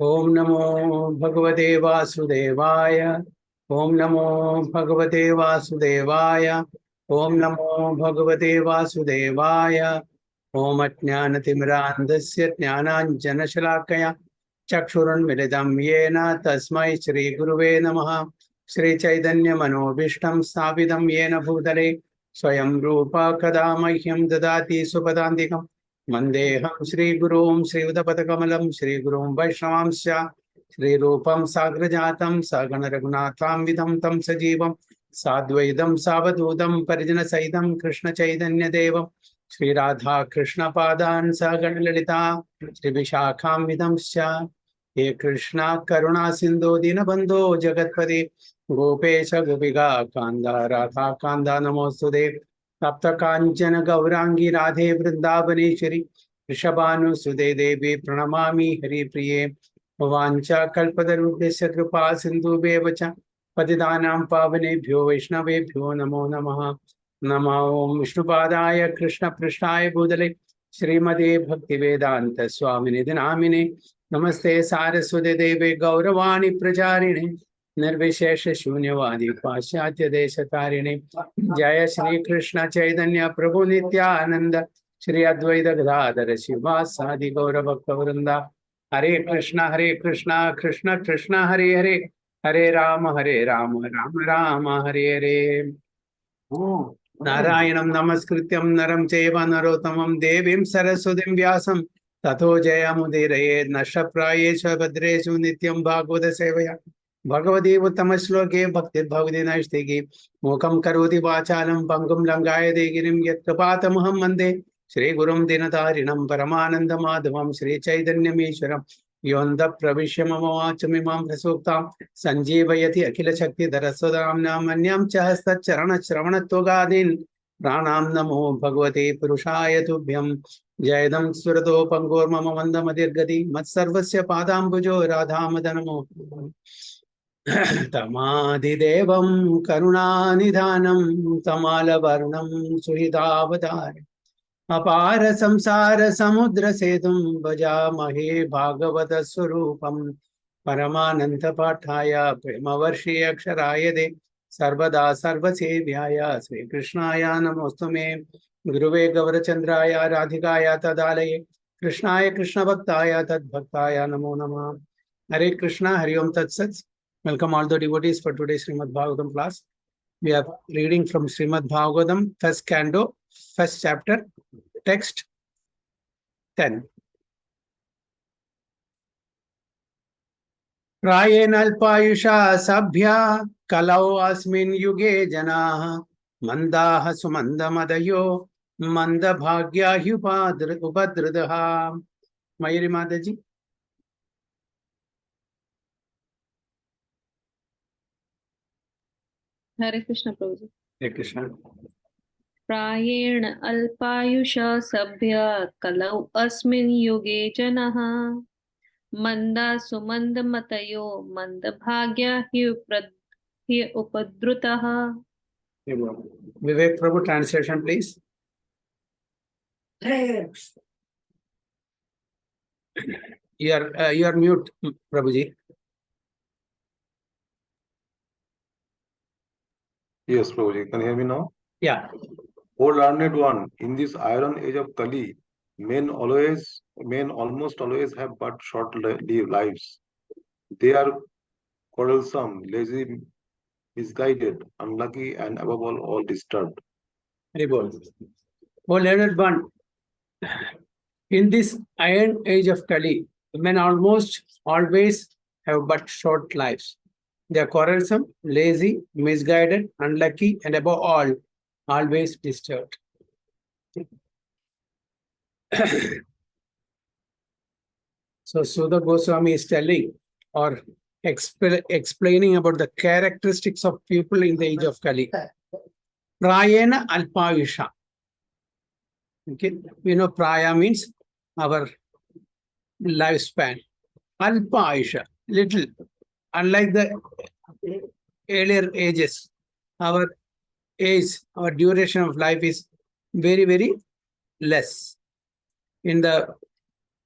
Om Namo Bhagavate Vasudevaya. Om Namo Bhagavate Vasudevaya. Om Namo Bhagavate Vasudevaya. Om Ajnanatimrandasya Jnananjanashalakaya Chakshurunmilitam Yena Tasmai Shri Guruve Namaha. Shri Chaitanya Manobhishtam Sthapitam Yena Bhutale Swayam Rupa Kadamahyam Dadati Supadantikam Mandeham Shri Gurum Shri Udapatakamalam Shri Gurum Vaishnavamsya Shri Rupam Sagrajatam Sagana Raghunatham Vidam Tam Sajivam Sadvaidam Savadudam Parijana Saidam Krishna Chaitanya Devam Shri Radha Krishna Padan Sagana Lalita Shri Vishakham Vidamsya He Krishna Karuna Sindhu Dinabandho Jagatpati Gopesha Gopiga Kanda Radha Kanda Namostude तप्त कांचन गौरांगी राधे वृंदावनेश्वरी ऋषभानुसुते देवी प्रणमामि हरिप्रिये वाञ्छा कल्पतरुभ्यश्च कृपा सिन्धुभ्येव च पतितानां पावनेभ्यो वैष्णवेभ्यो नमो नमः। नमः ओं विष्णुपादाय कृष्णपृष्ठाय भूतले श्रीमते भक्तिवेदान्त स्वामिनिधि नामिने नमस्ते सारस्वते देवे गौरवाणी प्रचारिणे निर्विशेष शून्यवादी पाश्चात्य देशकारिणे जय श्री कृष्ण चैतन्य प्रभु नित्यानंद श्री अद्वैत गदाधर शिवासादि गौर भक्त वृंदा हरे कृष्ण कृष्ण कृष्ण हरे हरे हरे राम राम राम हरे हरे नारायणं नमस्कृत्यं नरं चैव नरोत्तमं देवीं सरस्वतीं व्यासं ततो जयमुदीरयेत् नष्टप्रायेषु भद्रेषु नित्यं भागवत सेवया भगवती उत्तम श्लोके भक्तिर्भवति नैष्टिकी मूकं करोति वाचालं पंगुं लंघायते गिरिं यत्कृपातमहं वन्दे श्रीगुरुं दीनतारिणं परमानन्दमाधवं श्रीचैतन्यमीश्वरं योऽन्ध प्रविश्य मम वाचमिमां प्रसूक्तां सञ्जीवयति अखिलशक्तिधरस्वधाम्नां मन्यां च हस्तचरणश्रवणत्वगादीन् प्राणां नमो भगवते पुरुषाय तुभ्यं जयदं सुरतो पङ्गोर्मम मन्दमतिर्गति मत्सर्वस्य पादाम्बुजो राधामदनमो तमादिदेवं करुणानिधानं तमालवर्णं सुहृदावतारम् अपार संसार समुद्र सेतुं भजामहे भागवत स्वरूपं परमानंद पाठाय प्रेमवर्षे अक्षराय दे सर्वदा सर्वसेव्याय श्रीकृष्णाय नमोऽस्तु मे गुरुवे गौरचंद्राय राधिकाय तदालये कृष्णाय कृष्णभक्ताय तद्भक्ताय नमो नमः। हरे कृष्णा हरि ओम तत्सत्। Welcome all the devotees for today's Srimad Bhagavatam class. We are reading from Srimad Bhagavatam, first canto, first chapter, text 10. Prayena alpayusha sabhya kalau asmin yuge janaha mandaha sumandamadayo mandabhagya upadridaha. Mayuri Mataji. Hare Krishna Prabhuji. Hare Krishna. प्रायेण अल्पायुषा सभ्य कलौ अस्मिन् युगे जनः मंदा सुमंद मतयो मंद भाग्या हि उपद्रुतः. Vivek Prabhu, translation please. You are mute, Prabhuji. Yes, Prabhuji. Can you hear me now? Yeah. O learned one, in this iron age of Kali, men almost always have but short lives. They are quarrelsome, lazy, misguided, unlucky, and above all disturbed. Very good. O learned one, in this iron age of Kali, men almost always have but short lives. They are quarrelsome, lazy, misguided, unlucky, and above all, always disturbed. So Siddha Goswami is telling or explaining about the characteristics of people in the age of Kali. Prayena alpayusha. Okay, we know praya means our lifespan. Alpayusha, little. Unlike the earlier ages, our age, our duration of life is very, very less. In the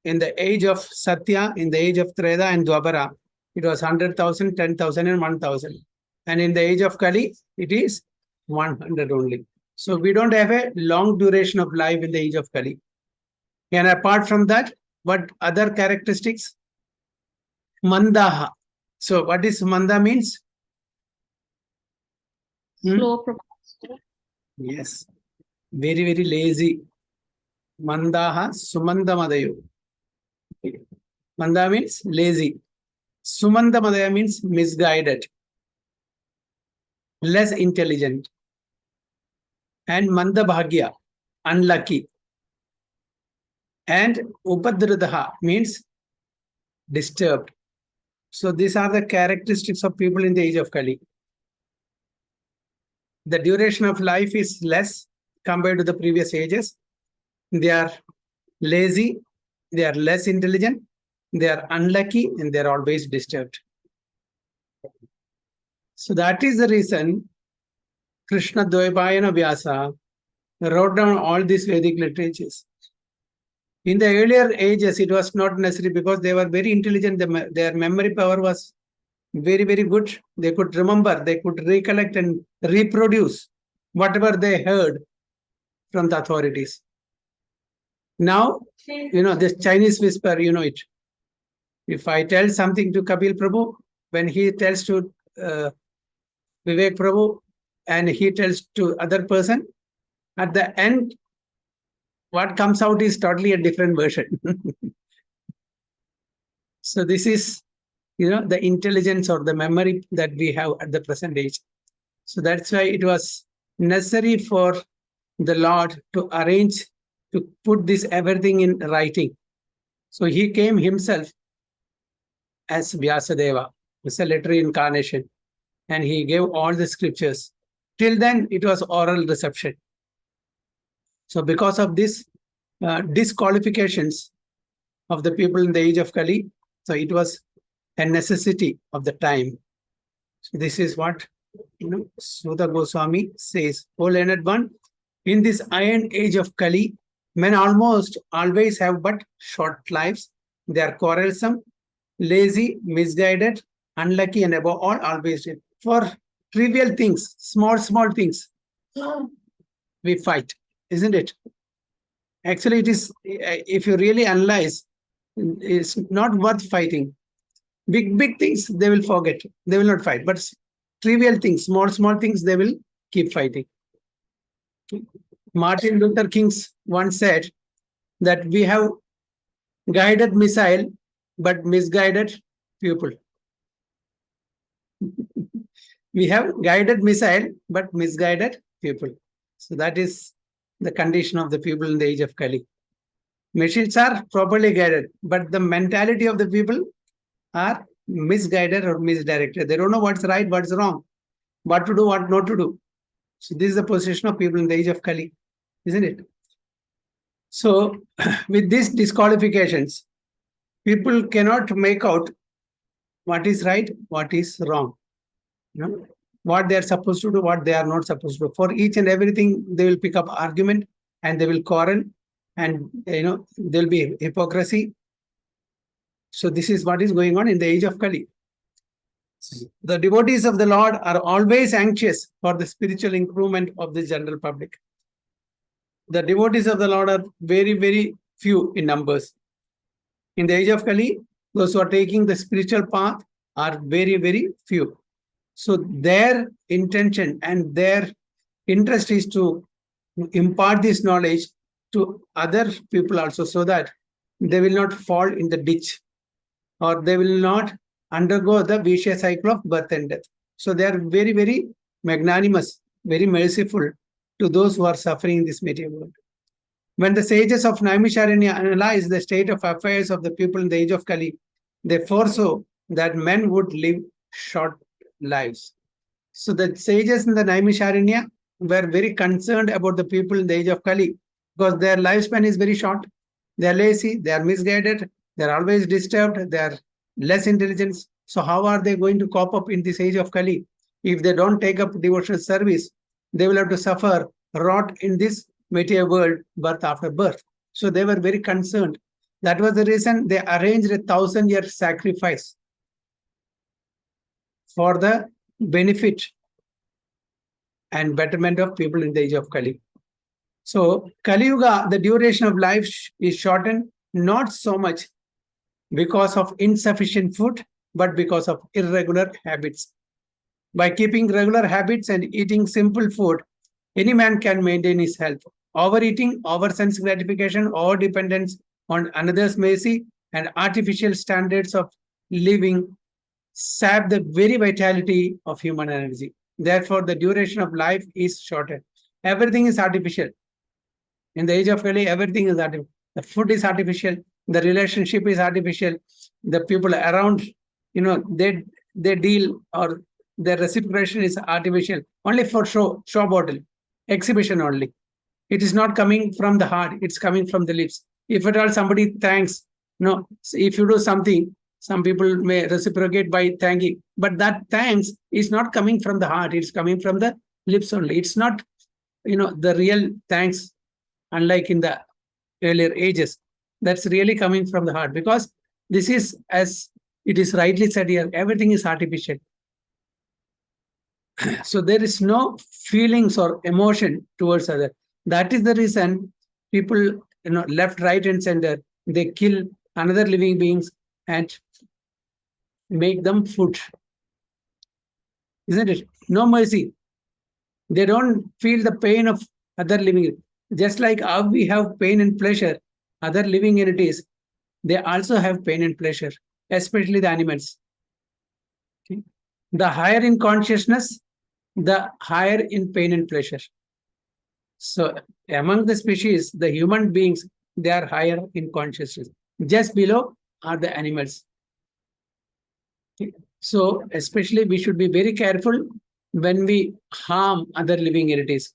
in the age of Satya, in the age of Treda and Dwapara, it was 100,000, 10,000 and 1,000. And in the age of Kali, it is 100 only. So we don't have a long duration of life in the age of Kali. And apart from that, what other characteristics? Mandaha. So what is Manda means? Slow progress. Yes. Very, very lazy. Mandaha Sumandamadayo. Manda means lazy. Sumandamadaya means misguided, less intelligent. And Mandabhagya, unlucky. And Upadridaha means disturbed. So these are the characteristics of people in the age of Kali. The duration of life is less compared to the previous ages. They are lazy, they are less intelligent, they are unlucky, and they are always disturbed. So that is the reason Krishna Dvaipayana Vyasa wrote down all these Vedic literatures. In the earlier ages, it was not necessary because they were very intelligent. Their memory power was very, very good. They could remember, they could recollect and reproduce whatever they heard from the authorities. Now, this Chinese whisper, it. If I tell something to Kapil Prabhu, when he tells to Vivek Prabhu, and he tells to other person, at the end, what comes out is totally a different version. So this is, the intelligence or the memory that we have at the present age. So that's why it was necessary for the Lord to arrange, to put this everything in writing. So he came himself as Vyasadeva, as a literary incarnation, and he gave all the scriptures. Till then, it was oral reception. So because of this disqualifications of the people in the age of Kali, so it was a necessity of the time. So this is what Siddha Goswami says. O learned one, in this iron age of Kali, men almost always have but short lives. They are quarrelsome, lazy, misguided, unlucky, and above all, always dead. For trivial things, small things, we fight, isn't it? Actually, it is, if you really analyze, it's not worth fighting. Big things, they will forget. They will not fight. But trivial things, small things, they will keep fighting. Martin Luther King once said that we have guided missile, but misguided pupil. We have guided missile, but misguided pupil. So that is the condition of the people in the age of Kali. Machines are properly guided, but the mentality of the people are misguided or misdirected. They don't know what's right, what's wrong, what to do, what not to do. So this is the position of people in the age of Kali, isn't it? So with these disqualifications, people cannot make out what is right, what is wrong. What they are supposed to do, what they are not supposed to do. For each and everything, they will pick up argument and they will quarrel, and there will be hypocrisy. So this is what is going on in the age of Kali. The devotees of the Lord are always anxious for the spiritual improvement of the general public. The devotees of the Lord are very, very few in numbers. In the age of Kali, those who are taking the spiritual path are very, very few. So their intention and their interest is to impart this knowledge to other people also, so that they will not fall in the ditch, or they will not undergo the vicious cycle of birth and death. So they are very, very magnanimous, very merciful to those who are suffering in this material world. When the sages of Naimisharanya analyze the state of affairs of the people in the age of Kali, they foresaw that men would live short lives. So the sages in the Naimisharanya were very concerned about the people in the age of Kali, because their lifespan is very short. They are lazy, they are misguided, they are always disturbed, they are less intelligent. So how are they going to cope up in this age of Kali? If they don't take up devotional service, they will have to suffer rot in this material world, birth after birth. So they were very concerned That was the reason they arranged a 1,000-year sacrifice for the benefit and betterment of people in the age of Kali. So Kali Yuga, the duration of life is shortened not so much because of insufficient food, but because of irregular habits. By keeping regular habits and eating simple food, any man can maintain his health. Overeating, over sense gratification, over dependence on another's mercy, and artificial standards of living sap the very vitality of human energy. Therefore, the duration of life is shortened. Everything is artificial. In the age of Kali, everything is artificial. The food is artificial. The relationship is artificial. The people around, they deal or their reciprocation is artificial. Only for show bottle, exhibition only. It is not coming from the heart. It's coming from the lips. If at all somebody thanks, if you do something, some people may reciprocate by thanking, but that thanks is not coming from the heart. It's coming from the lips only. It's not, the real thanks, unlike in the earlier ages. That's really coming from the heart, because this is, as it is rightly said here, everything is artificial. So there is no feelings or emotion towards other. That is the reason people, left, right, and center, they kill another living beings and make them food. Isn't it? No mercy. They don't feel the pain of other living. Just like how we have pain and pleasure, other living entities, they also have pain and pleasure, especially the animals. Okay? The higher in consciousness, the higher in pain and pleasure. So among the species, the human beings, they are higher in consciousness. Just below are the animals. Okay. So especially we should be very careful when we harm other living entities.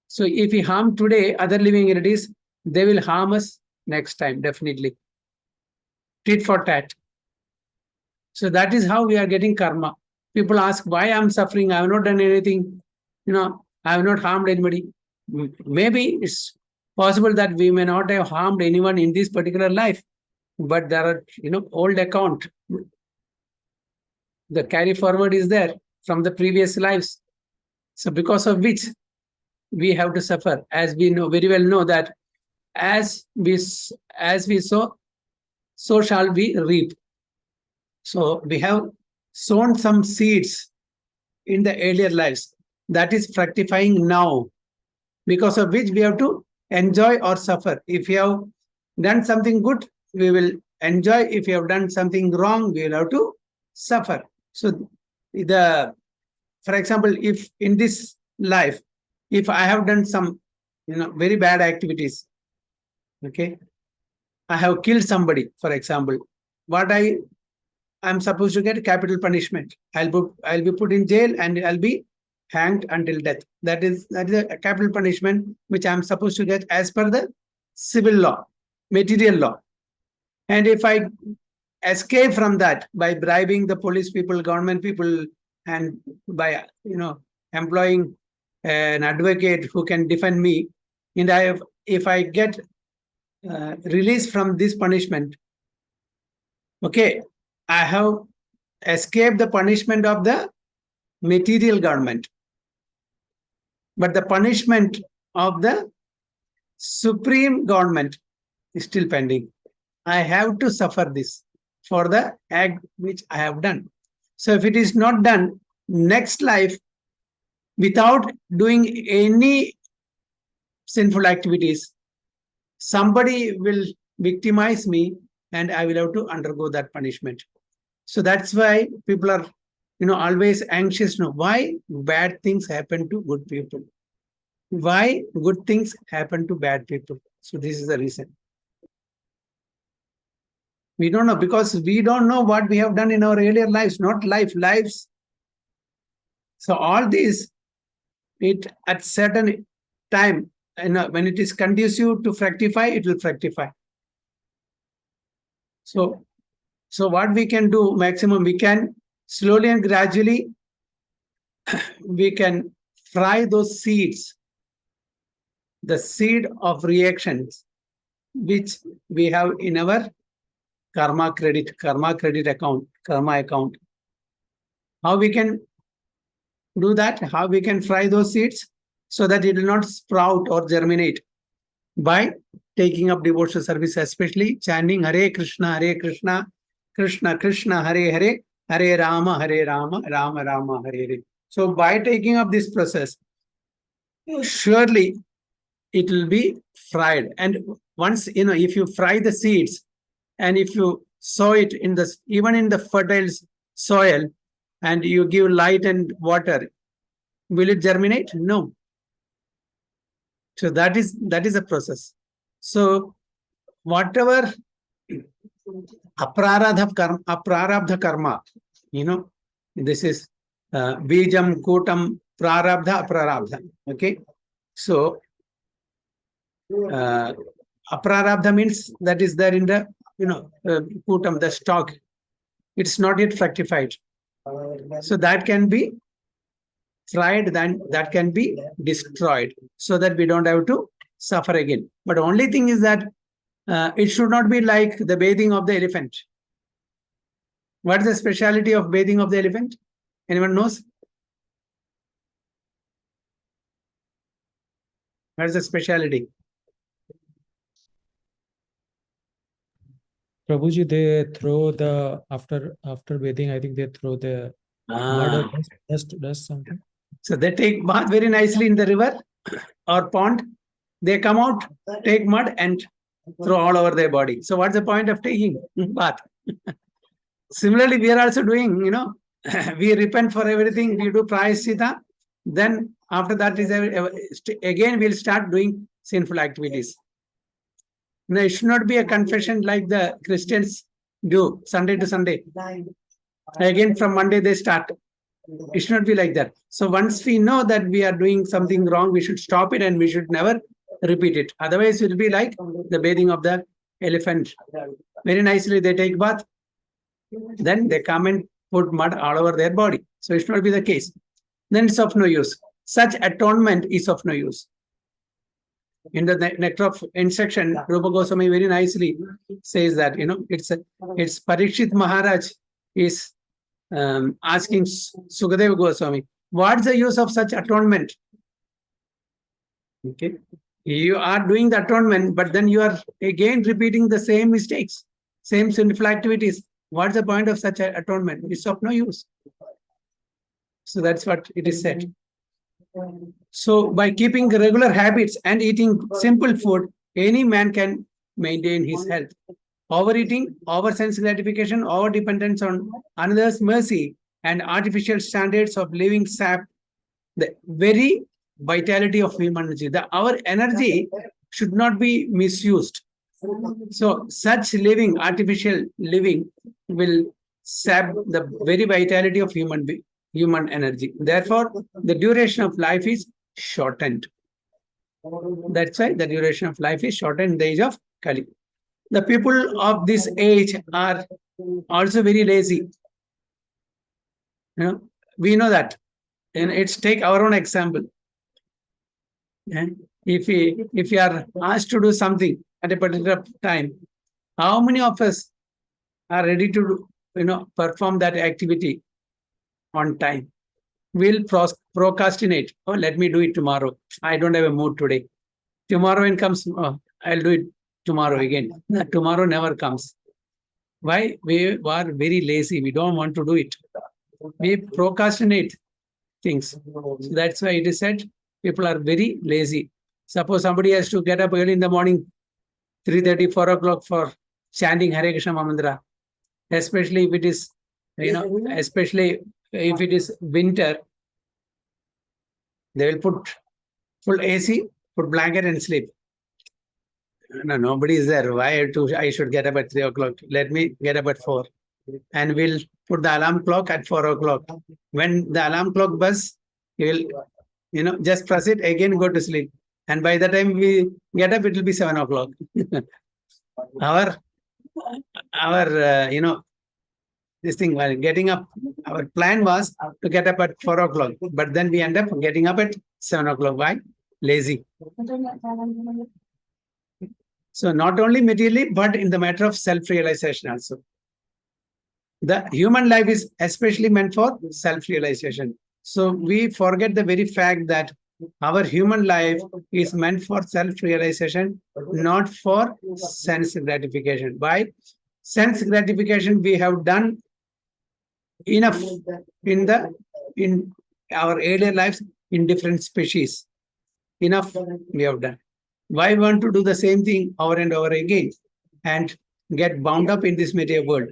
So if we harm today other living entities, they will harm us next time, definitely. Tit for tat. So that is how we are getting karma. People ask why I'm suffering. I have not done anything. I have not harmed anybody. Maybe it's possible that we may not have harmed anyone in this particular life, but there are, old account. The carry forward is there from the previous lives. So because of which we have to suffer, as we know very well know that as we sow, so shall we reap. So we have sown some seeds in the earlier lives that is fructifying now, because of which we have to enjoy or suffer. If you have done something good, we will enjoy. If you have done something wrong, we will have to suffer. So for example, if in this life, if I have done some, very bad activities, okay, I have killed somebody, for example, what I'm supposed to get capital punishment. I'll be put in jail and I'll be hanged until death. That is a capital punishment which I'm supposed to get as per the civil law, material law. And if I escape from that by bribing the police people, government people, and by employing an advocate who can defend me, and if I get released from this punishment, okay, I have escaped the punishment of the material government, but the punishment of the supreme government is still pending. I have to suffer this for the act which I have done. So if it is not done, next life, without doing any sinful activities, somebody will victimize me and I will have to undergo that punishment. So that's why people are, always anxious to know why bad things happen to good people. Why good things happen to bad people. So this is the reason. We don't know, because we don't know what we have done in our earlier lives, not lives. So all these, at certain time, when it is conducive to fructify, it will fructify. So what we can do maximum, we can slowly and gradually, we can fry those seeds, the seed of reactions, which we have in our karma credit account, karma account. How we can do that? How we can fry those seeds so that it will not sprout or germinate? By taking up devotional service, especially chanting Hare Krishna, Krishna Krishna, Hare Hare, Hare Rama, Rama Rama, Hare Hare. So by taking up this process, surely it will be fried. And once, if you fry the seeds and if you sow it even in the fertile soil and you give light and water, will it germinate? No. So that is a process. So whatever aprarabdha karma, this is bijam, kutam, prarabdha, aprarabdha. Okay. So aprarabdha means that is there in the kutam, the stock. It's not yet fructified. So that can be fried, then that can be destroyed so that we don't have to suffer again. But only thing is that it should not be like the bathing of the elephant. What is the speciality of bathing of the elephant? Anyone knows? What is the speciality? Prabhuji, they throw after bathing, I think they throw the mud or dust something. So they take bath very nicely in the river or pond. They come out, take mud and throw all over their body. So what's the point of taking bath? Similarly, we are also doing, we repent for everything. We do prayaschitta. Then after that again we'll start doing sinful activities. Now, it should not be a confession like the Christians do Sunday to Sunday. Again, from Monday they start. It should not be like that. So once we know that we are doing something wrong, we should stop it and we should never repeat it. Otherwise, it will be like the bathing of the elephant. Very nicely, they take bath. Then they come and put mud all over their body. So it should not be the case. Then it's of no use. Such atonement is of no use. In the Nectar of Instruction, Rupa Goswami very nicely says that, it's Parikshit Maharaj is asking Sukadeva Goswami, what's the use of such atonement? Okay. You are doing the atonement, but then you are again repeating the same mistakes, same sinful activities. What's the point of such atonement? It's of no use. So that's what it is said. So by keeping regular habits and eating simple food, any man can maintain his health. Overeating, over sense gratification, over dependence on another's mercy, and artificial standards of living sap the very vitality of human energy. Our energy should not be misused. So such living, artificial living, will sap the very vitality of human energy. Therefore, the duration of life is shortened. That's why the duration of life is shortened in the age of Kali. The people of this age are also very lazy. We know that. And it's take our own example. And if we are asked to do something at a particular time, how many of us are ready to perform that activity on time? We'll procrastinate. Oh, let me do it tomorrow. I don't have a mood today. Tomorrow when comes, I'll do it tomorrow again. Tomorrow never comes. Why? We are very lazy. We don't want to do it. We procrastinate things. So that's why it is said people are very lazy. Suppose somebody has to get up early in the morning, 3:30, 4 o'clock for chanting Hare Krishna Mantra. Especially if it is, especially if it is winter, they will put full AC, put blanket and sleep. No, nobody is there. Why I should get up at 3 o'clock? Let me get up at 4. And we'll put the alarm clock at 4 o'clock. When the alarm clock buzzes, you will, just press it, again go to sleep. And by the time we get up, it will be 7 o'clock. Our this thing, while getting up, our plan was to get up at 4 o'clock. But then we end up getting up at 7 o'clock. Why? Lazy. So not only materially, but in the matter of self-realization also. The human life is especially meant for self-realization. So we forget the very fact that our human life is meant for self-realization, not for sense gratification. By sense gratification, we have done enough in our earlier lives in different species. Enough we have done. Why want to do the same thing over and over again and get bound up in this material world?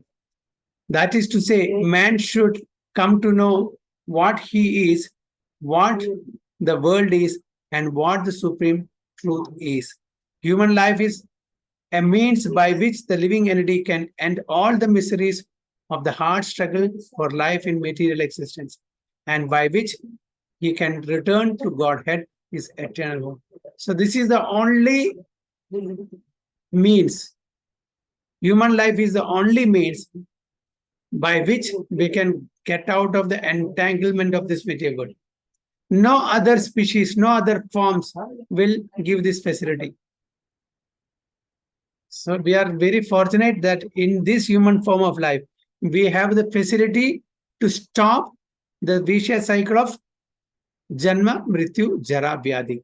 That is to say, man should come to know what he is, what the world is, and what the supreme truth is. Human life is a means by which the living entity can end all the miseries of the hard struggle for life in material existence, and by which he can return to Godhead, his eternal home. So this is the only means. Human life is the only means by which we can get out of the entanglement of this material world. No other species, no other forms will give this facility. So we are very fortunate that in this human form of life, we have the facility to stop the vicious cycle of Janma, Mrityu, Jara, Vyadhi.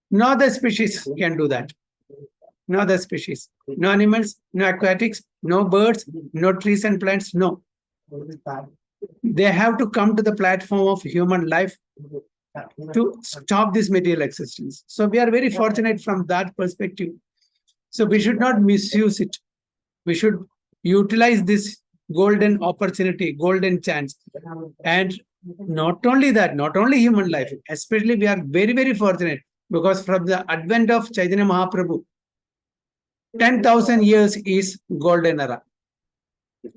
No other species can do that. No other species. No animals, no aquatics, no birds, no trees and plants, no. They have to come to the platform of human life to stop this material existence. So we are very fortunate from that perspective. So we should not misuse it. We should utilize this golden opportunity, golden chance. And not only that, not only human life, especially we are very, very fortunate because from the advent of Chaitanya Mahaprabhu, 10,000 years is golden era.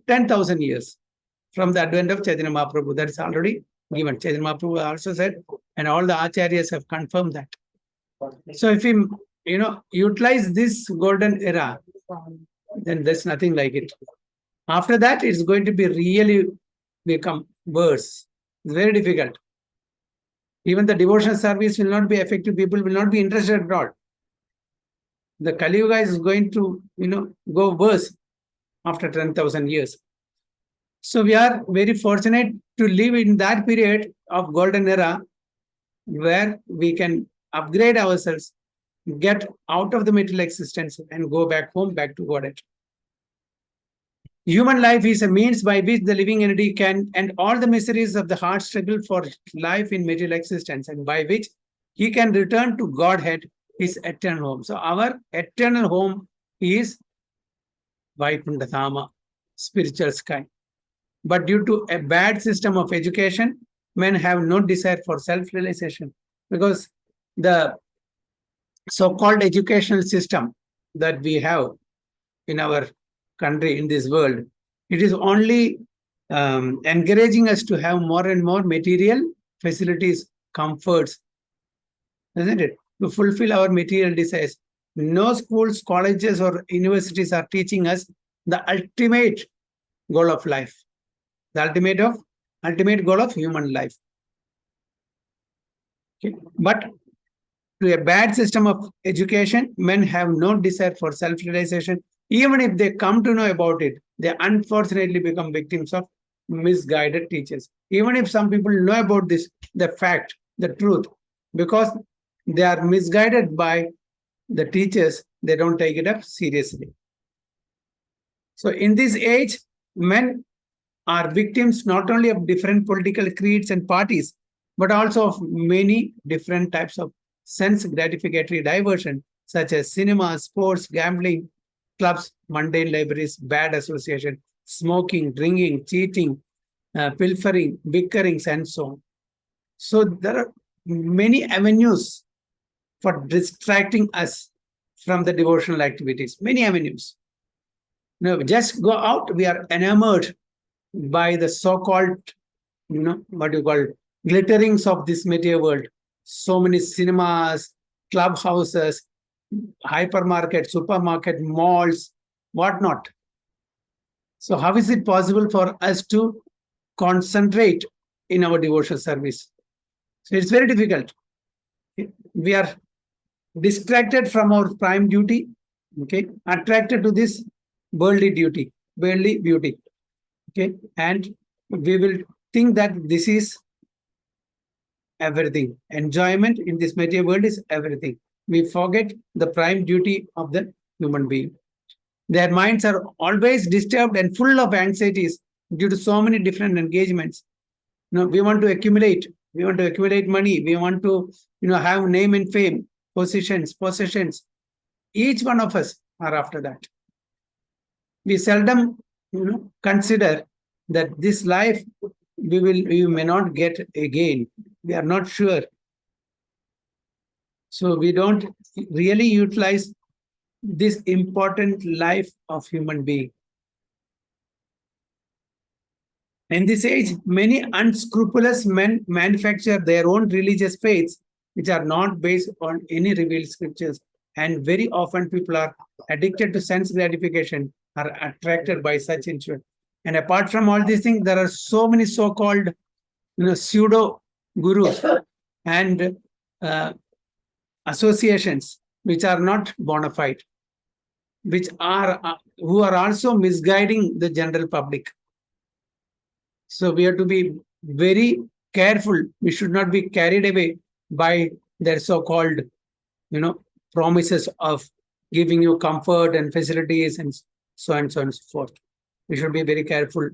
10,000 years from the advent of Chaitanya Mahaprabhu. That is already given. Chaitanya Mahaprabhu also said, and all the acharyas have confirmed that. So if we, utilize this golden era, then there's nothing like it. After that, it's going to be really become worse. It's very difficult. Even the devotional service will not be effective. People will not be interested at all. The Kali Yuga is going to, go worse after 10,000 years. So we are very fortunate to live in that period of golden era where we can upgrade ourselves, get out of the material existence and go back home, back to Godhead. Human life is a means by which the living entity can end all the miseries of the hard struggle for life in material existence and by which he can return to Godhead, his eternal home. So our eternal home is Vaikuntha Dhama, spiritual sky. But due to a bad system of education, men have no desire for self-realization because the so-called educational system that we have in our country, in this world, it is only encouraging us to have more and more material facilities, comforts, isn't it? To fulfill our material desires. No schools, colleges, or universities are teaching us the ultimate goal of life, the ultimate goal of human life. Okay. But to a bad system of education, men have no desire for self-realization. Even if they come to know about it, they unfortunately become victims of misguided teachers. Even if some people know about this, the fact, the truth, because they are misguided by the teachers, they don't take it up seriously. So in this age, men are victims not only of different political creeds and parties, but also of many different types of sense gratificatory diversion, such as cinema, sports, gambling, clubs, mundane libraries, bad association, smoking, drinking, cheating, pilfering, bickerings, and so on. So there are many avenues for distracting us from the devotional activities, many avenues. Just go out, we are enamored by the so-called, glitterings of this material world. So many cinemas, clubhouses, hypermarket, supermarket, malls, whatnot. So how is it possible for us to concentrate in our devotional service? So it's very difficult. We are distracted from our prime duty, okay, attracted to this worldly duty, worldly beauty, okay, and we will think that this is everything. Enjoyment in this material world is everything. We forget the prime duty of the human being. Their minds are always disturbed and full of anxieties due to so many different engagements. We want to accumulate. We want to accumulate money. We want to, have name and fame, possessions. Each one of us are after that. We seldom, consider that this life we may not get again. We are not sure. So we don't really utilize this important life of human being. In this age, many unscrupulous men manufacture their own religious faiths, which are not based on any revealed scriptures. And very often people are addicted to sense gratification, are attracted by such influence. And apart from all these things, there are so many so-called, pseudo gurus and associations which are not bona fide, which are who are also misguiding the general public. So we have to be very careful. We should not be carried away by their so-called, promises of giving you comfort and facilities and so on and so forth. We should be very careful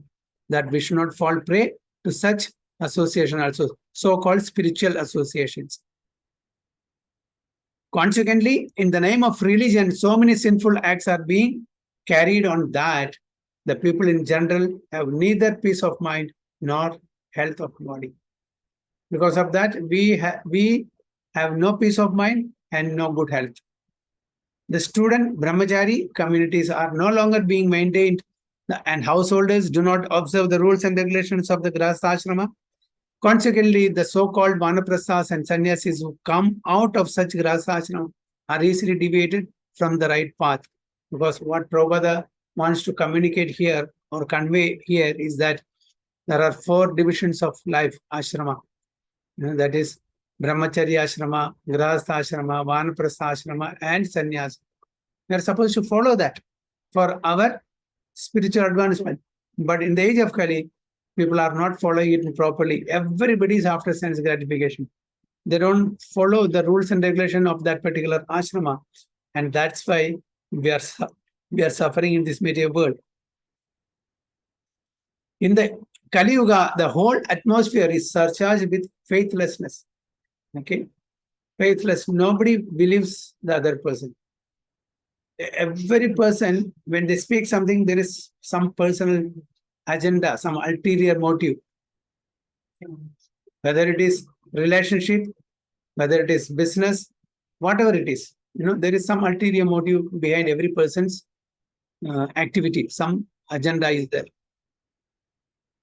that we should not fall prey to such association also, so-called spiritual associations. Consequently, in the name of religion, so many sinful acts are being carried on that the people in general have neither peace of mind nor health of body. Because of that, we have no peace of mind and no good health. The student brahmachari communities are no longer being maintained, and householders do not observe the rules and regulations of the grahastha ashrama. Consequently, the so-called vanaprasthas and sannyasis who come out of such grahastha ashrama are easily deviated from the right path. Because what Prabhupada wants to communicate here or convey here is that there are 4 divisions of life ashrama. That is brahmacharya ashrama, grahastha ashrama, vanaprastha ashrama, and sannyas. We are supposed to follow that for our spiritual advancement. But in the age of Kali, people are not following it properly. Everybody is after sense gratification. They don't follow the rules and regulation of that particular ashrama. And that's why we are suffering in this material world. In the Kali Yuga, the whole atmosphere is surcharged with faithlessness. Okay? Faithless. Nobody believes the other person. Every person, when they speak something, there is some personal agenda, some ulterior motive. Whether it is relationship, whether it is business, whatever it is, there is some ulterior motive behind every person's activity. Some agenda is there.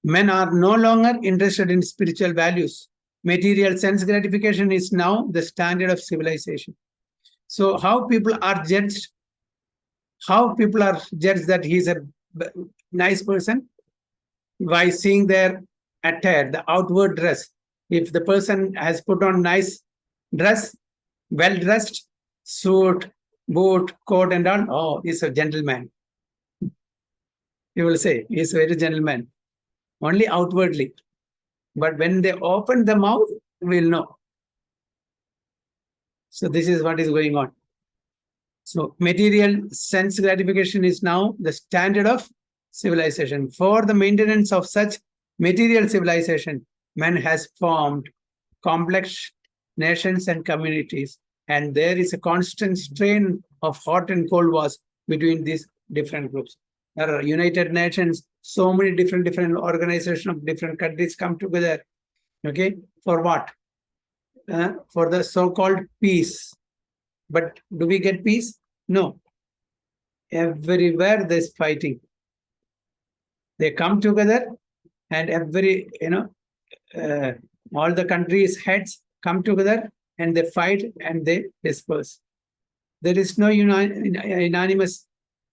Men are no longer interested in spiritual values. Material sense gratification is now the standard of civilization. So how people are judged that he is a nice person? By seeing their attire, the outward dress. If the person has put on nice dress, well-dressed, suit, boot, coat and all, oh, he's a gentleman. You will say, he's a very gentleman. Only outwardly. But when they open the mouth, we'll know. So this is what is going on. So material sense gratification is now the standard of civilization. For the maintenance of such material civilization, man has formed complex nations and communities, and there is a constant strain of hot and cold wars between these different groups. There are United Nations, so many different organizations of different countries come together. Okay, for what? For the so-called peace. But do we get peace? No. Everywhere there's fighting. They come together and all the countries' heads come together and they fight and they disperse. There is no unanimous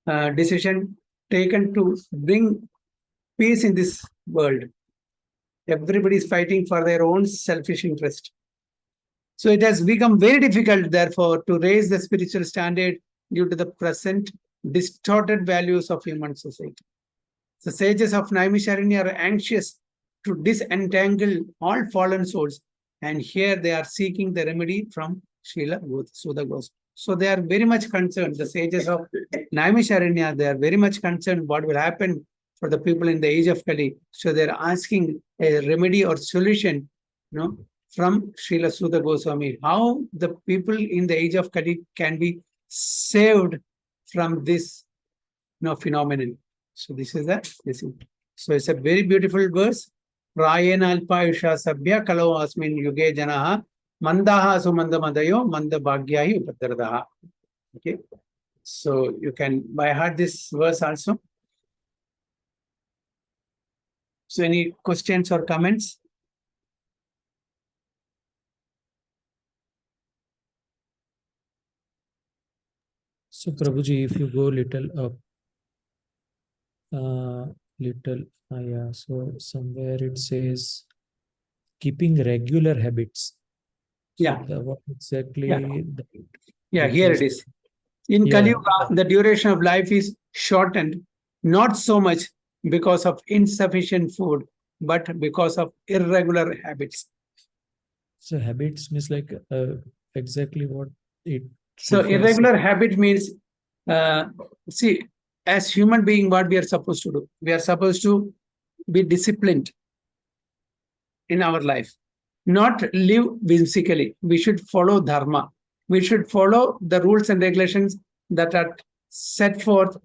decision taken to bring peace in this world. Everybody is fighting for their own selfish interest. So it has become very difficult, therefore, to raise the spiritual standard due to the present distorted values of human society. The sages of Naimisharanya are anxious to disentangle all fallen souls, and here they are seeking the remedy from Srila Siddha Gauranga. So they are very much concerned. The sages of Naimisharanya, they are very much concerned what will happen for the people in the age of Kali. So they are asking a remedy or solution, from Srila Siddha Goswami, how the people in the age of Kali can be saved from this phenomenon. So this is that. So it's a very beautiful verse. Prayena alpayusha sabhya kalo asmin yuge janaha mandaha sumanda madayo manda bhagyahi upadardaha. Okay. So you can by heart this verse also. So any questions or comments? So Prabhuji, if you go little up, yeah, so somewhere it says keeping regular habits. So Yeah. what exactly? Yeah, here it is. In Kali Yuga, the duration of life is shortened, not so much because of insufficient food, but because of irregular habits. So habits means like exactly what it. So irregular habit means, see, as human being, what we are supposed to do? We are supposed to be disciplined in our life, not live whimsically. We should follow dharma. We should follow the rules and regulations that are set forth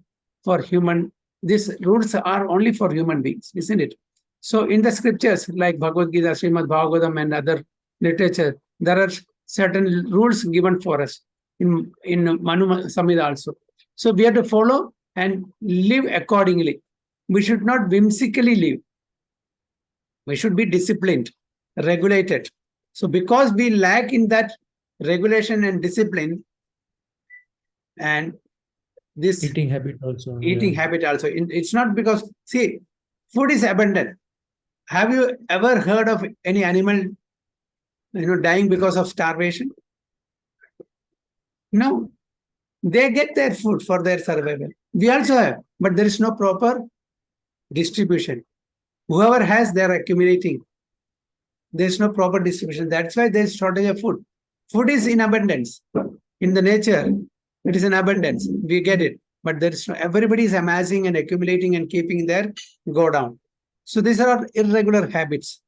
for human. These rules are only for human beings, isn't it? So in the scriptures like Bhagavad Gita, Srimad Bhagavatam and other literature, there are certain rules given for us in Manu Samhita also. So we have to follow and live accordingly. We should not whimsically live. We should be disciplined, regulated. So because we lack in that regulation and discipline, and this eating habit also. Habit also. It's not because, see, food is abundant. Have you ever heard of any animal dying because of starvation? No. They get their food for their survival. We also have, but there is no proper distribution. Whoever has, they are accumulating. There is no proper distribution. That's why there is shortage of food. Food is in abundance. In the nature, it is in abundance. We get it. But there is no, everybody is amassing and accumulating and keeping their go down. So these are irregular habits.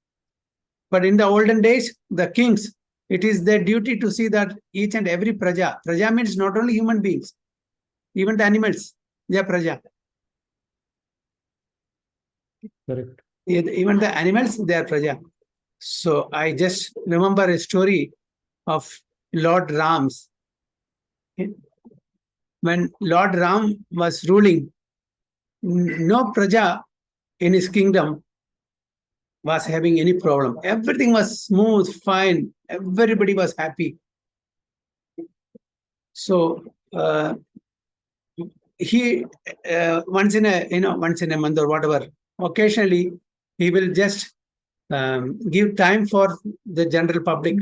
But in the olden days, the kings, it is their duty to see that each and every praja means not only human beings, even the animals, they are praja. Correct. Even the animals, they are praja. So I just remember a story of Lord Ram's. When Lord Ram was ruling, no praja in his kingdom was having any problem. Everything was smooth, fine. Everybody was happy. So he once in a month or whatever, occasionally he will just give time for the general public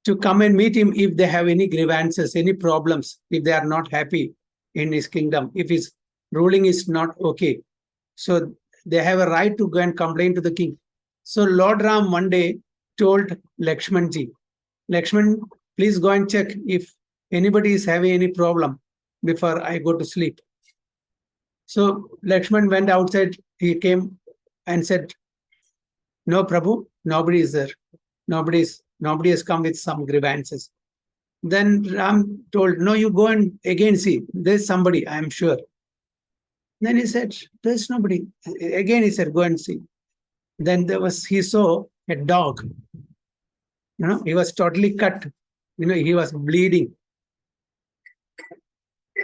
to come and meet him if they have any grievances, any problems, if they are not happy in his kingdom, if his ruling is not okay. So they have a right to go and complain to the king. So Lord Ram one day told Lakshmanji, Lakshman, please go and check if anybody is having any problem before I go to sleep. So Lakshman went outside. He came and said, no, Prabhu, nobody is there. Nobody has come with some grievances. Then Ram told, no, you go and again see. There's somebody, I am sure. Then he said, there's nobody. Again he said, go and see. Then he saw a dog. He was totally cut. He was bleeding.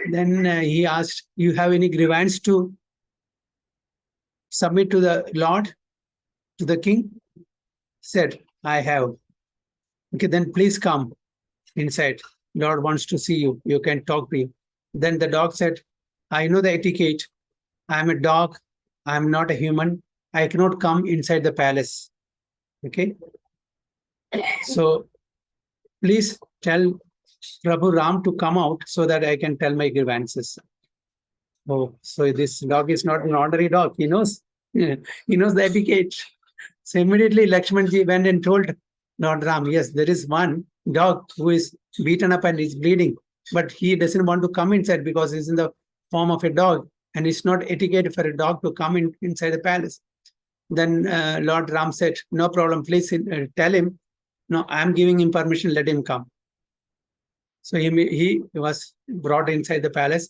Then he asked, you have any grievance to submit to the Lord, to the king? Said, I have. Okay, then please come inside. Lord wants to see you. You can talk to him. Then the dog said, I know the etiquette. I'm a dog. I'm not a human. I cannot come inside the palace. Okay. So please tell Prabhu Ram to come out so that I can tell my grievances. Oh, so this dog is not an ordinary dog. He knows. He knows the etiquette. So immediately Lakshmanji went and told Lord Ram, yes, there is one dog who is beaten up and is bleeding, but he doesn't want to come inside because he's in the form of a dog, and it's not etiquette for a dog to come inside the palace. Then Lord Ram said, no problem, please tell him, no, I'm giving him permission, let him come. So he was brought inside the palace,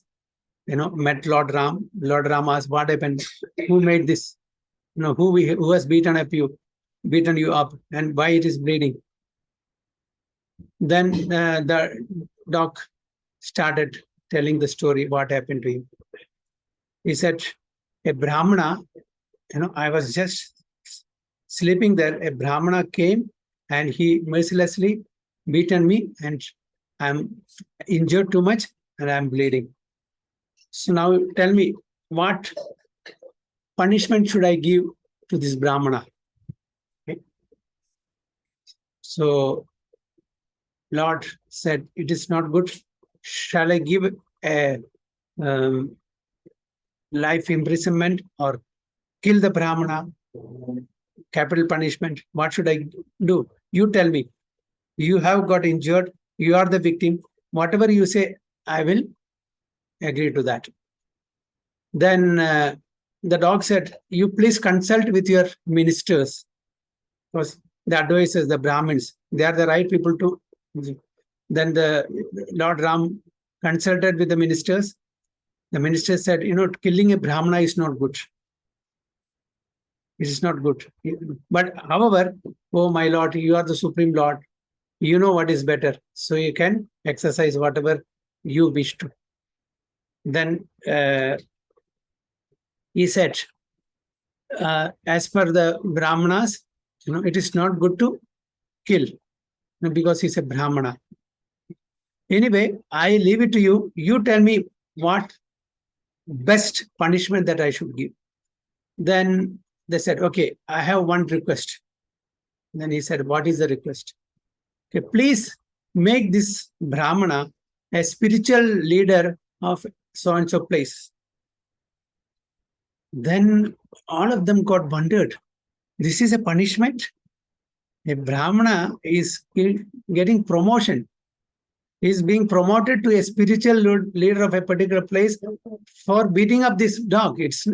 met Lord Ram. Lord Ram asked, what happened? Who made this? Who has beaten you up, and why it is bleeding? Then the dog started telling the story, what happened to him. He said, a Brahmana, I was just sleeping there. A Brahmana came and he mercilessly beaten me, and I'm injured too much and I'm bleeding. So now tell me, what punishment should I give to this Brahmana? Okay. So Lord said, it is not good. Shall I give a life imprisonment or kill the Brahmana, capital punishment? What should I do? You tell me. You have got injured. You are the victim. Whatever you say, I will agree to that. Then the dog said, you please consult with your ministers. Because the advisors, the Brahmins, they are the right people to. Then the Lord Ram consulted with the ministers. The minister said, killing a Brahmana is not good. It is not good. But however, oh my Lord, you are the Supreme Lord. You know what is better. So you can exercise whatever you wish to. Then he said, as per the Brahmanas, it is not good to kill because he's a Brahmana. Anyway, I leave it to you. You tell me what best punishment that I should give. Then they said, okay, I have one request. Then he said, what is the request? Okay, please make this Brahmana a spiritual leader of so-and-so place. Then all of them got wondered. This is a punishment? A Brahmana is getting promotion. He is being promoted to a spiritual leader of a particular place for beating up this dog. It's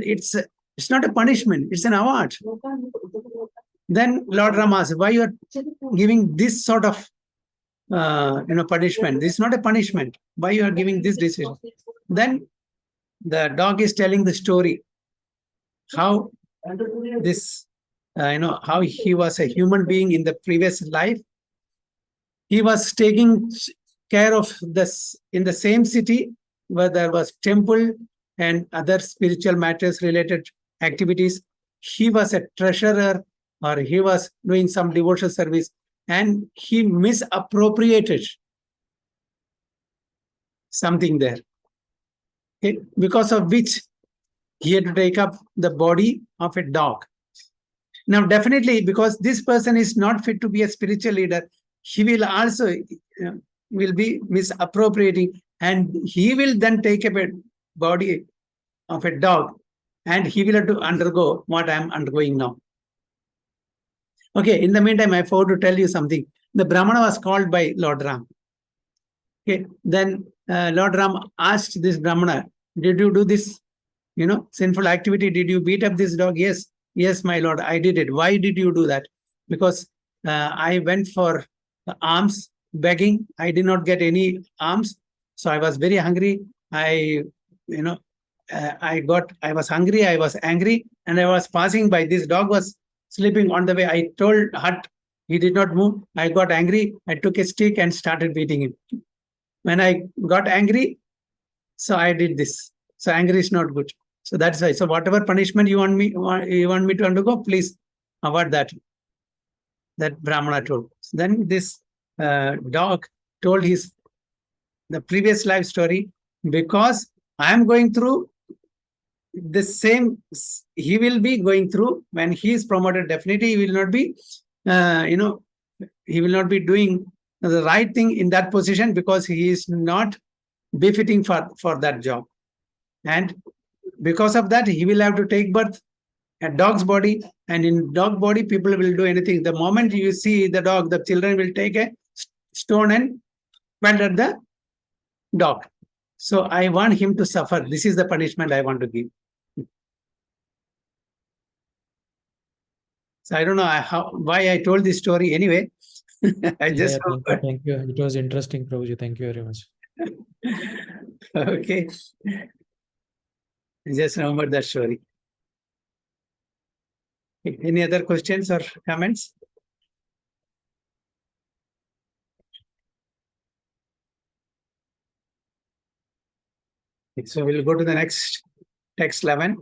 not a punishment. It's an award. Then Lord Ram asked, why you are giving this sort of punishment? This is not a punishment. Why you are giving this decision? Then the dog is telling the story how this, how he was a human being in the previous life. He was taking care of this in the same city where there was temple and other spiritual matters related activities. He was a treasurer, or he was doing some devotional service, and he misappropriated something there, okay, because of which he had to take up the body of a dog. Now, definitely, because this person is not fit to be a spiritual leader, he will also will be misappropriating, and he will then take up a body of a dog, and he will have to undergo what I am undergoing now. Okay, in the meantime, I forgot to tell you something. The Brahmana was called by Lord Ram. Okay, then Lord Ram asked this Brahmana, did you do this, sinful activity? Did you beat up this dog? Yes, my Lord, I did it. Why did you do that? Because I went for alms, begging. I did not get any alms. So I was very hungry. I was hungry, I was angry, and I was passing by. This dog was sleeping on the way. I told hut, he did not move. I got angry. I took a stick and started beating him. When I got angry, so I did this. So anger is not good. So that's why. So whatever punishment you want me to undergo, please avoid that. That Brahmana told. Then this dog told the previous life story, because I am going through the same, he will be going through when he is promoted. Definitely he will not be, he will not be doing the right thing in that position, because he is not befitting for that job. And because of that, he will have to take birth a dog's body, and in dog body, people will do anything. The moment you see the dog, the children will take a stone and pelt at the dog. So I want him to suffer. This is the punishment I want to give. So I don't know why I told this story anyway. I just thank you. It was interesting, Prabhuji. Thank you very much. Okay. I just remember that story. Any other questions or comments? So we'll go to the next text 11.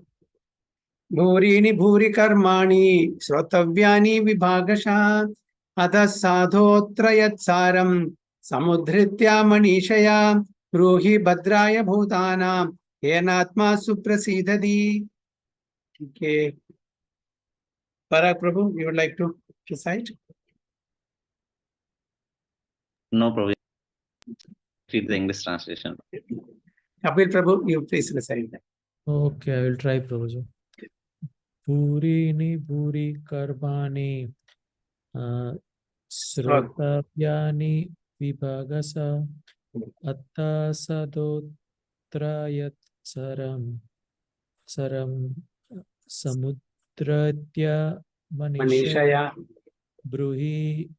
Bhurini bhuri karmani srotavyani vibhagasha atha sadhotrayat saram samudhritya manishaya ruhi bhadraya bhutana yenatma suprasidhadi. Okay. Parag Prabhu, you would like to recite? No, Prabhu. Read the English translation. Kapil Prabhu, you please recite that. Okay, I will try, Prabhuji. Purini bhuri karmani srotavyani vibhagasa atta sadotrayat saram samudratya manishaya bruhi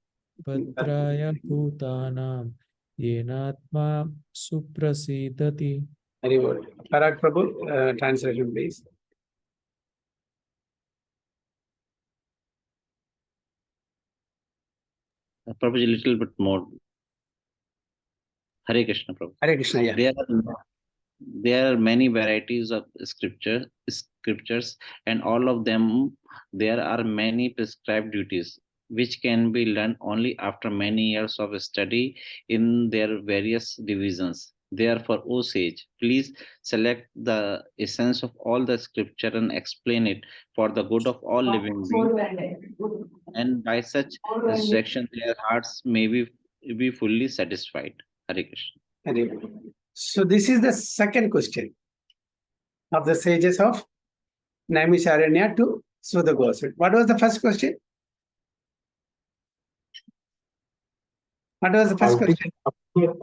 bhadraya bhutanam yenatma suprasidati. Very good. Parag Prabhu, translation please. Prabhuji, a little bit more. Hare Krishna, Prabhu. Hare Krishna, yeah. There are many varieties of scriptures, and all of them, there are many prescribed duties, which can be learned only after many years of study in their various divisions. Therefore, O sage, please select the essence of all the scripture and explain it for the good of all living beings. And by such instruction, their hearts may be fully satisfied. Hare Krishna. So this is the second question of the sages of Naimisharanya to Siddha Gauranga. What was the first question? What was the first question?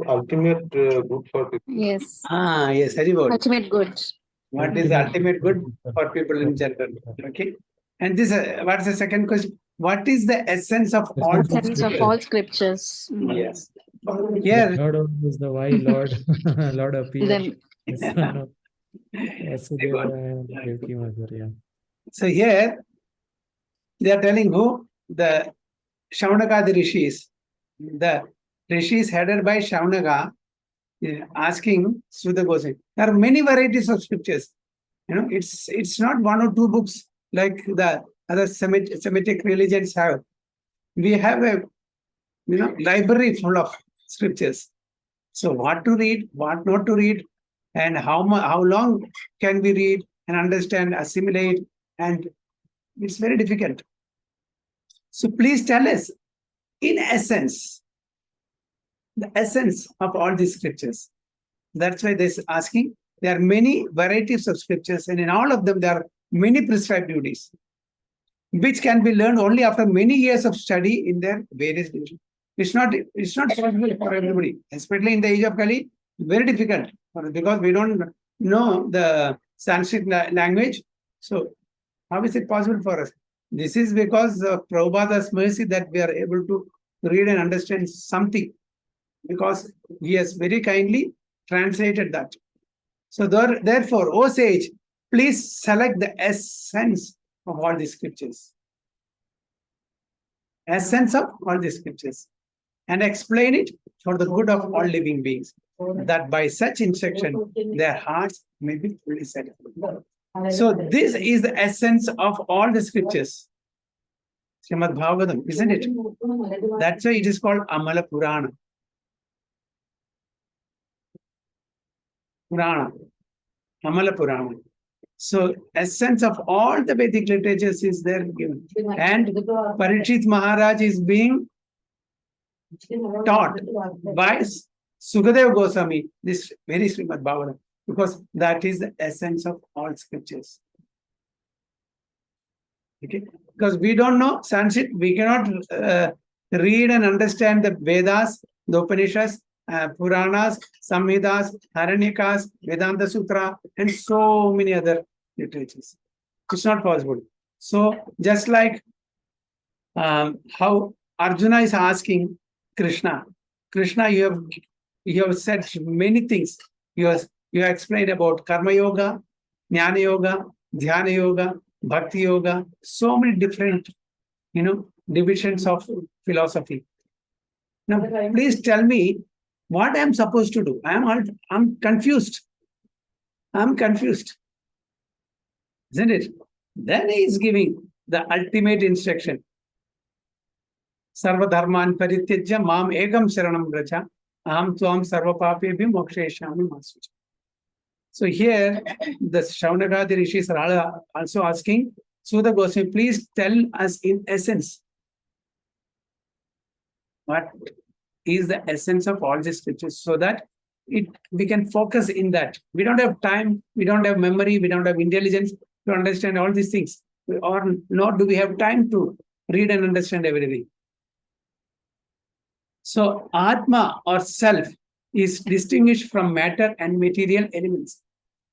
Ultimate good for people. Yes. Yes, very good. Ultimate good. What is the ultimate good for people in general? Okay. And this, what is the second question? What is the essence of all Essence of all scriptures. Yes. Here, Here, Lord is the why Lord Lord appeared. Then The son of Vasudeva and Devaki Mother. Yeah. so here they are telling who? The Shaunaka Rishis. The Rishis headed by Shaunaka asking Siddha Gauranga. There are many varieties of scriptures. You know, it's not one or two books like the other Semitic religions have. We have a library full of scriptures. So what to read, what not to read, and how long can we read and understand, assimilate, and it's very difficult. So please tell us, in essence, the essence of all these scriptures. That's why they're asking. There are many varieties of scriptures, and in all of them, there are many prescribed duties, which can be learned only after many years of study in their various divisions. It's not possible for everybody, especially in the age of Kali. Very difficult because we don't know the Sanskrit language. So how is it possible for us? This is because of Prabhupada's mercy that we are able to read and understand something, because he has very kindly translated that. So therefore, O sage, please select the essence of all the scriptures. Essence of all the scriptures. And explain it for the good of all living beings, that by such instruction, their hearts may be fully satisfied. So this is the essence of all the scriptures. Srimad Bhagavatam, isn't it? That's why it is called Amala Purana. Purana. Amala Purana. So essence of all the Vedic literatures is there given. And Parikshit Maharaj is being taught by Sukadeva Goswami, this very Srimad Bhagavatam, because that is the essence of all scriptures. Okay, because we don't know Sanskrit, we cannot read and understand the Vedas, the Upanishads, Puranas, Samhitas, Haranyakas, Vedanta Sutra, and so many other literatures. It's not possible. So, just like how Arjuna is asking Krishna, you have said many things. You have explained about Karma Yoga, Jnana Yoga, Dhyana Yoga, Bhakti Yoga, so many different, divisions of philosophy. Now, please tell me what I am supposed to do. I'm confused. I'm confused. Isn't it? Then he is giving the ultimate instruction. Sarva dharman parityajya mam ekam sharanam vraja aham tvam sarva papebhyo mokshayashyami ma sucha. So here, the Shaunakadi rishis are also asking, Siddha Goswami, please tell us in essence, what is the essence of all these scriptures, so that we can focus in that. We don't have time, we don't have memory, we don't have intelligence to understand all these things, or nor do we have time to read and understand everything. So Atma or self is distinguished from matter and material elements.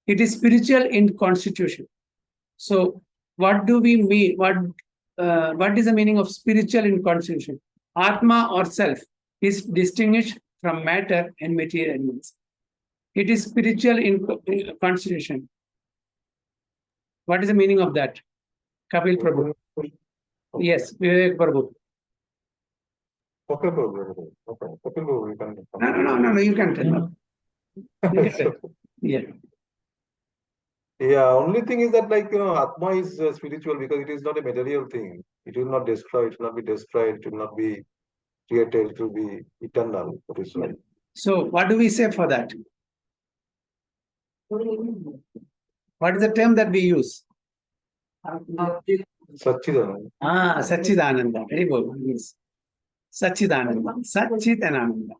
It is spiritual in constitution. So what do we mean? What is the meaning of spiritual in constitution? Atma or self is distinguished from matter and material elements. It is spiritual in constitution. What is the meaning of that? Kapil Prabhu. Yes, Vivek Prabhu. Okay, Prabhu. Okay, Prabhu, you can. No, you can tell. You can tell. Yeah. Yeah, only thing is that, Atma is spiritual because it is not a material thing. It will not destroy, it will not be destroyed, it will not be created, it will be eternal. That is right. So, what do we say for that? What is the term that we use? Satchidananda. Satchidananda. Very good. Yes. Satchidananda. Satchitananda.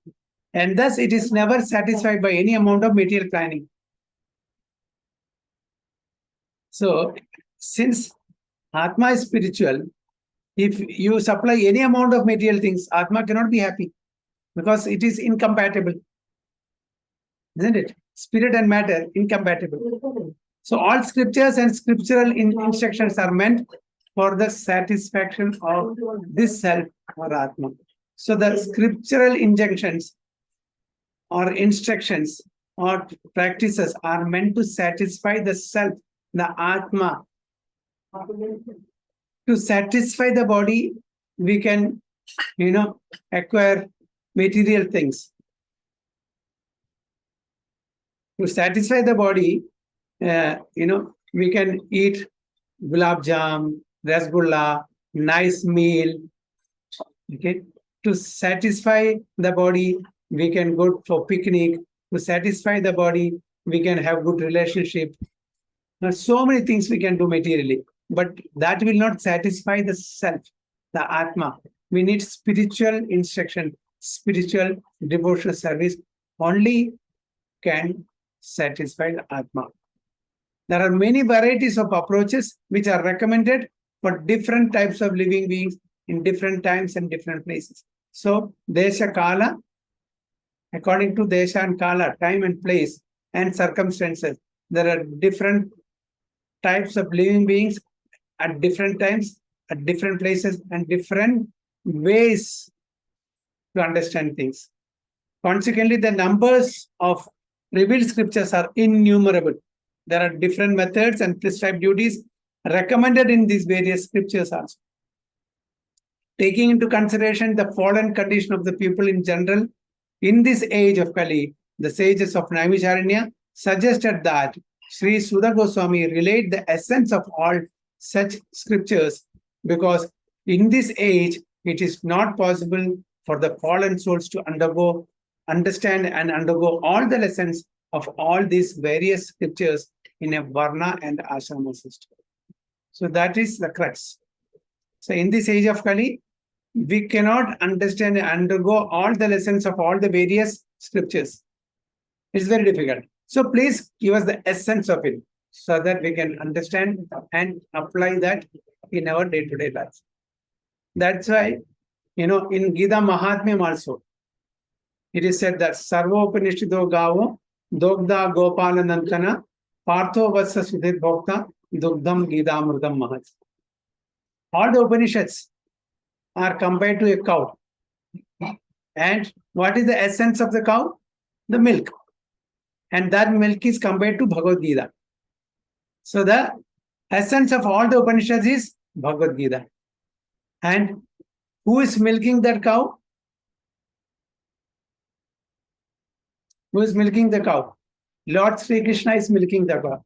And thus, it is never satisfied by any amount of material planning. So, since Atma is spiritual, if you supply any amount of material things, Atma cannot be happy because it is incompatible. Isn't it? Spirit and matter, incompatible. So, all scriptures and scriptural instructions are meant for the satisfaction of this self or Atma. So, the scriptural injunctions or instructions or practices are meant to satisfy the self, the Atma. To satisfy the body, we can, acquire material things. To satisfy the body, we can eat gulab jam, rasgulla, nice meal. Okay. To satisfy the body, we can go for picnic. To satisfy the body, we can have good relationship. Now, so many things we can do materially, but that will not satisfy the self, the Atma. We need spiritual instruction, spiritual devotional service only can satisfy the Atma. There are many varieties of approaches which are recommended for different types of living beings in different times and different places. So, Desha Kala, according to Desha and Kala, time and place and circumstances, there are different types of living beings at different times, at different places, and different ways to understand things. Consequently, the numbers of revealed scriptures are innumerable. There are different methods and prescribed duties recommended in these various scriptures also. Taking into consideration the fallen condition of the people in general, in this age of Kali, the sages of Naimisharanya suggested that Sri Siddha Goswami relate the essence of all such scriptures, because in this age, it is not possible for the fallen souls to understand and undergo all the lessons of all these various scriptures in a Varna and Ashrama system. So that is the crux. So in this age of Kali, we cannot understand and undergo all the lessons of all the various scriptures. It's very difficult. So please give us the essence of it so that we can understand and apply that in our day-to-day life. That's why, in Gita Mahatmyam also, it is said that Sarvo Upanishado Gavo, Dogda Gopala Nantana, Partho Vatsa Sudhit Bhokta, Dugdam Gita Amrutam Mahat. All the Upanishads are compared to a cow. And what is the essence of the cow? The milk. And that milk is compared to Bhagavad Gita. So the essence of all the Upanishads is Bhagavad Gita. And who is milking that cow? Who is milking the cow? Lord Sri Krishna is milking the cow.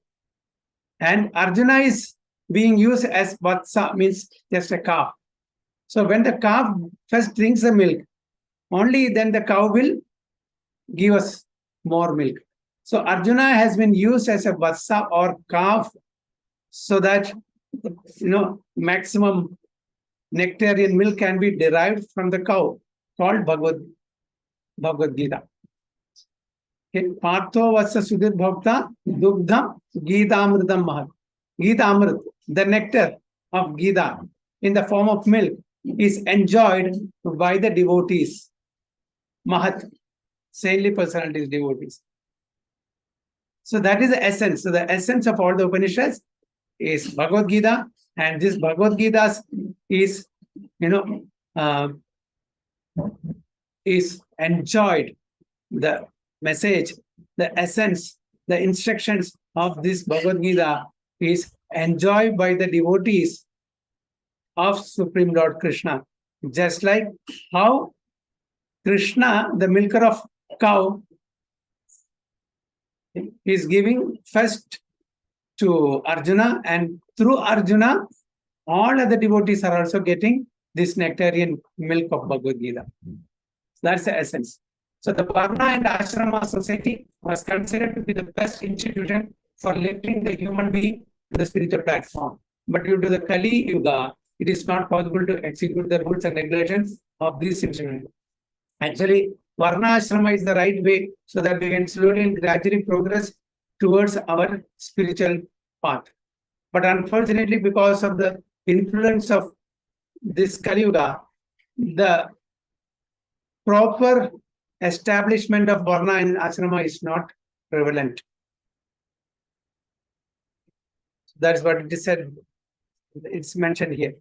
And Arjuna is being used as vatsa, means just a calf. So when the calf first drinks the milk, only then the cow will give us more milk. So Arjuna has been used as a vatsa or calf so that maximum nectarian milk can be derived from the cow, called Bhagavad Gita. Okay. Partho Vatsa Sudhir Bhokta Dugdham Gita Amritam Mahat. Gita Amrit, the nectar of Gita in the form of milk, is enjoyed by the devotees. Mahat, saintly personalities, devotees. So that is the essence. So the essence of all the Upanishads is Bhagavad Gita, and this Bhagavad Gita is, is enjoyed. The message, the essence, the instructions of this Bhagavad Gita is enjoyed by the devotees of Supreme Lord Krishna. Just like how Krishna, the milker of cow, is giving first to Arjuna, and through Arjuna, all other devotees are also getting this nectarian milk of Bhagavad Gita. That's the essence. So the Varna and Ashrama society was considered to be the best institution for lifting the human being to the spiritual platform. But due to the Kali Yuga, it is not possible to execute the rules and regulations of this institution. Actually, Varna Ashrama is the right way so that we can slowly and gradually progress towards our spiritual path. But unfortunately, because of the influence of this Kali Yuga, the proper establishment of Varna and Ashrama is not prevalent. That's what it is said. It's mentioned here.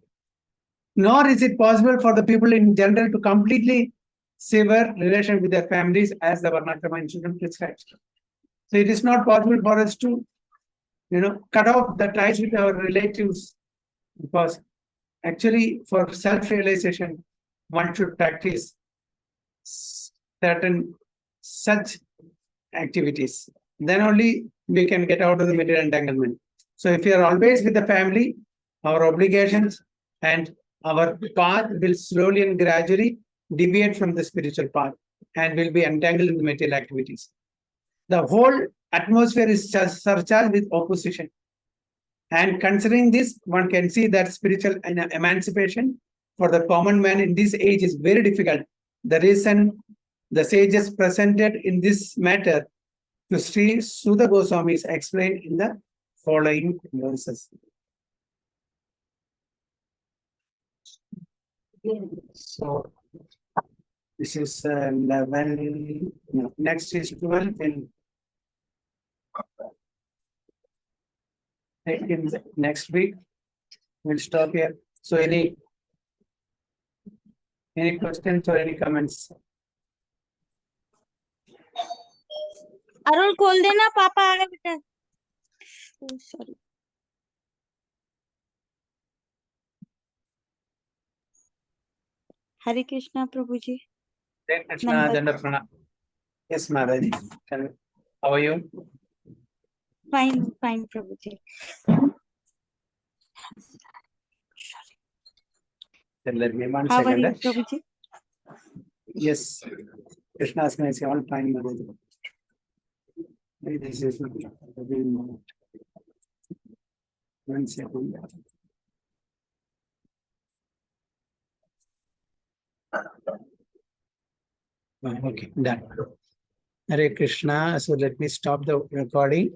Nor is it possible for the people in general to completely sever relation with their families as the Varnashrama institution prescribes. So it is not possible for us to, cut off the ties with our relatives, because actually for self-realization, one should practice certain such activities. Then only we can get out of the material entanglement. So if you are always with the family, our obligations and our path will slowly and gradually deviate from the spiritual path and will be entangled in the material activities. The whole atmosphere is surcharged with opposition. And considering this, one can see that spiritual emancipation for the common man in this age is very difficult. The reason the sages presented in this matter to Sri Siddha Goswami is explained in the following verses. So this is 11. No, next is 12. In the next week, we'll stop here. So any questions or any comments? Arun खोल देना पापा आ गए बेटा sorry Hare Krishna प्रभु जी Hare Krishna, Number- Dandaprana. Yes, Mother. How are you? Fine प्रभु जी Then let me one how are second. You प्रभु जी Yes, Krishna is nice. All fine, Mother. This is one second. Okay, done. Hare Krishna. So let me stop the recording.